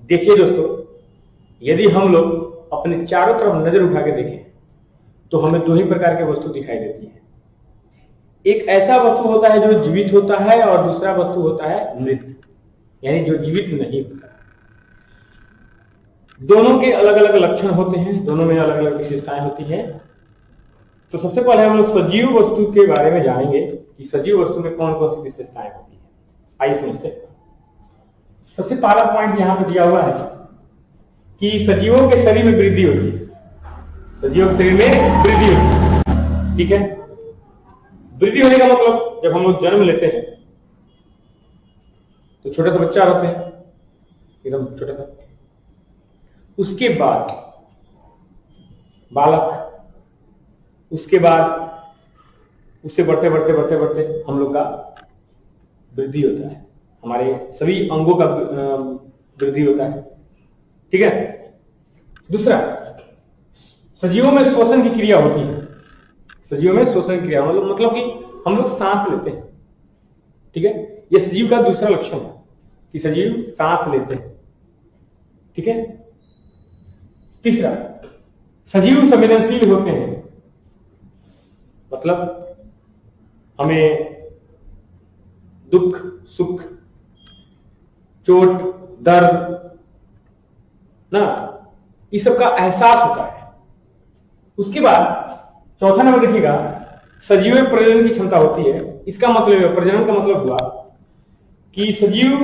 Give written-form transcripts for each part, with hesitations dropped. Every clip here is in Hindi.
देखिए दोस्तों, यदि हम लोग अपने चारों तरफ नजर उठा के देखें तो हमें दो ही प्रकार के वस्तु दिखाई देती है। एक ऐसा वस्तु होता है जो जीवित होता है और दूसरा वस्तु होता है मृत, यानी जो जीवित नहीं होता। दोनों के अलग अलग लक्षण होते हैं, दोनों में अलग अलग विशेषताएं होती हैं। तो सबसे पहले हम लोग सजीव वस्तु के बारे में जानेंगे कि सजीव वस्तु में कौन कौन सी विशेषताएं होती हैं। आइए समझते हैं। सबसे पहला पॉइंट यहां पर दिया हुआ है कि सजीवों के शरीर में वृद्धि होती है। सजीवों के शरीर में वृद्धि होती है, ठीक है। वृद्धि होने का मतलब जब हम लोग जन्म लेते हैं तो छोटा सा बच्चा होते हैं, एकदम छोटा सा। उसके बाद बालक, उसके बाद उससे बढ़ते बढ़ते बढ़ते बढ़ते हम लोग का वृद्धि होता है, हमारे सभी अंगों का वृद्धि होता है, ठीक है। दूसरा, सजीवों में श्वसन की क्रिया होती है। सजीवों में श्वसन की क्रिया मतलब कि हम लोग सांस लेते हैं, ठीक है। यह सजीव का दूसरा लक्षण है कि सजीव सांस लेते हैं, ठीक है। तीसरा, सजीव संवेदनशील होते हैं, मतलब हमें दुख सुख चोट दर्द ना, इस सब का एहसास होता है। उसके बाद चौथा नंबर देखिएगा, सजीव में प्रजनन की क्षमता होती है। इसका मतलब, प्रजनन का मतलब हुआ कि सजीव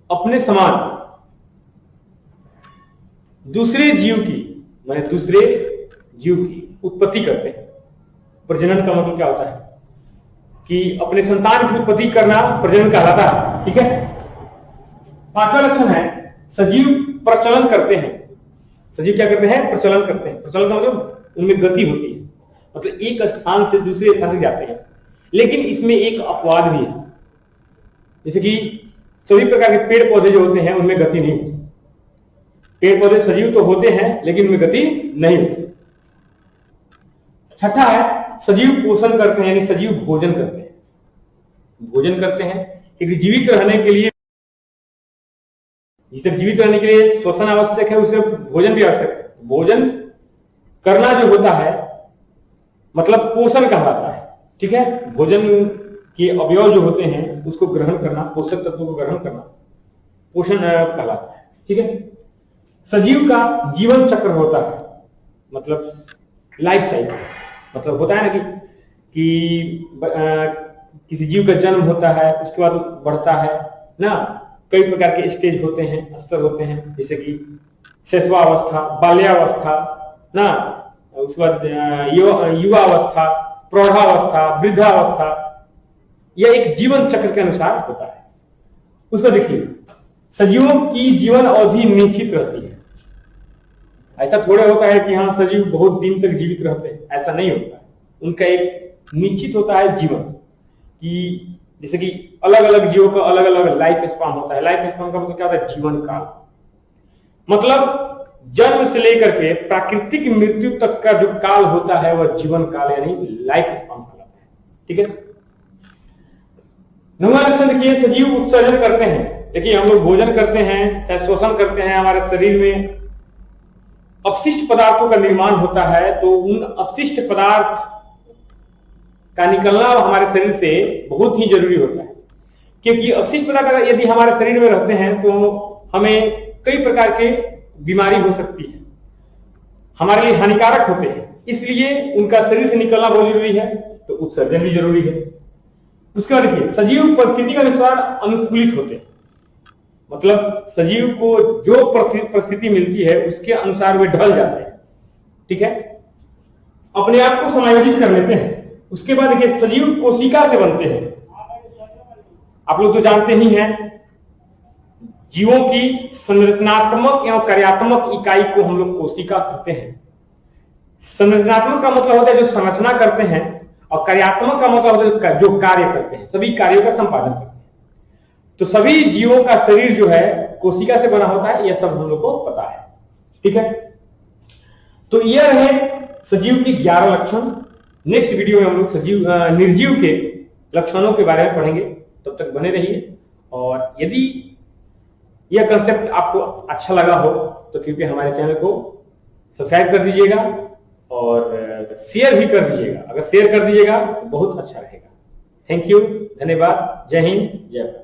अपने समान दूसरे जीव की, माने दूसरे जीव की उत्पत्ति करते हैं। प्रजनन का मतलब क्या होता है कि अपने संतान की उत्पत्ति करना प्रजनन कहलाता है, ठीक है। पांचवा लक्षण है सजीव प्रचलन करते हैं। सजीव क्या करते हैं? प्रचलन करते हैं। प्रचलन का मतलब उनमें गति होती है, मतलब एक स्थान से दूसरे स्थान तक जाते हैं। लेकिन इसमें एक अपवाद भी है, जैसे कि सभी प्रकार के पेड़ पौधे जो होते हैं उनमें गति नहीं होती। पेड़ पौधे सजीव तो होते हैं लेकिन उनमें गति नहीं होती। छठा है सजीव पोषण करते हैं, यानी सजीव भोजन करते हैं। भोजन करते हैं क्योंकि जीवित रहने के लिए, जिसे जीवित रहने के लिए श्वसन आवश्यक है, उसे भोजन भी आवश्यक है। भोजन करना जो होता है मतलब पोषण कहलाता है, ठीक है। भोजन के अवयव जो होते हैं उसको ग्रहण करना, पोषक तत्वों को ग्रहण करना पोषण कहलाता है, ठीक है। सजीव का जीवन चक्र होता है, मतलब लाइफ साइकिल, मतलब होता है ना कि किसी जीव का जन्म होता है, उसके बाद बढ़ता है ना, कई प्रकार के स्टेज होते हैं, स्तर होते हैं, जैसे कि शैशवावस्था, बाल्यावस्था ना, उसके बाद युवावस्था, प्रौढ़ावस्था, वृद्धावस्था। यह एक जीवन चक्र के अनुसार होता है। उसमें देखिए सजीवों की जीवन अवधि निश्चित रहती है। ऐसा थोड़े होता है कि हाँ सजीव बहुत दिन तक जीवित रहते हैं, ऐसा नहीं होता है। उनका एक निश्चित होता है जीवन, कि जैसे कि अलग अलग जीवों का अलग अलग लाइफ स्पान होता है। लाइफ स्पान का मतलब क्या होता है? जीवन काल, मतलब जन्म से लेकर के प्राकृतिक मृत्यु तक का जो काल होता है वह जीवन काल यानी लाइफ स्पान कहलाता है, ठीक है। नौवां लक्षण देखिए, सजीव उत्सर्जन करते हैं। देखिए हम लोग भोजन करते हैं, चाहे शोषण करते हैं, हमारे शरीर में अपशिष्ट पदार्थों का निर्माण होता है, तो उन अपशिष्ट पदार्थ का निकलना हमारे शरीर से बहुत ही जरूरी होता है, क्योंकि अपशिष्ट पदार्थ यदि हमारे शरीर में रहते हैं तो हमें कई प्रकार के बीमारी हो सकती है, हमारे लिए हानिकारक होते हैं, इसलिए उनका शरीर से निकलना बहुत जरूरी है, तो उत्सर्जन भी जरूरी है। उसके बाद देखिए सजीव परिस्थिति के अनुसार अनुकूलित होते हैं, मतलब सजीव को जो परिस्थिति मिलती है उसके अनुसार वे ढल जाते हैं, ठीक है, अपने आप को समायोजित कर लेते हैं। उसके बाद देखिए सजीव कोशिका से बनते हैं। आप लोग तो जानते ही हैं, जीवों की संरचनात्मक एवं कार्यात्मक इकाई को हम लोग कोशिका कहते हैं। संरचनात्मक का मतलब होता है जो संरचना करते हैं, और कार्यात्मक का मतलब होता है जो कार्य करते हैं, सभी कार्यों का संपादन करते हैं। तो सभी जीवों का शरीर जो है कोशिका से बना होता है, यह सब हम लोग को पता है, ठीक है। तो यह रहे सजीव की 11 लक्षण। नेक्स्ट वीडियो में हम लोग सजीव निर्जीव के लक्षणों के बारे में पढ़ेंगे, तब तक बने रहिए। और यदि यह कंसेप्ट आपको अच्छा लगा हो तो कृपया हमारे चैनल को सब्सक्राइब कर दीजिएगा और शेयर भी कर दीजिएगा। अगर शेयर कर दीजिएगा तो बहुत अच्छा रहेगा। थैंक यू, धन्यवाद, जय हिंद, जय भारत।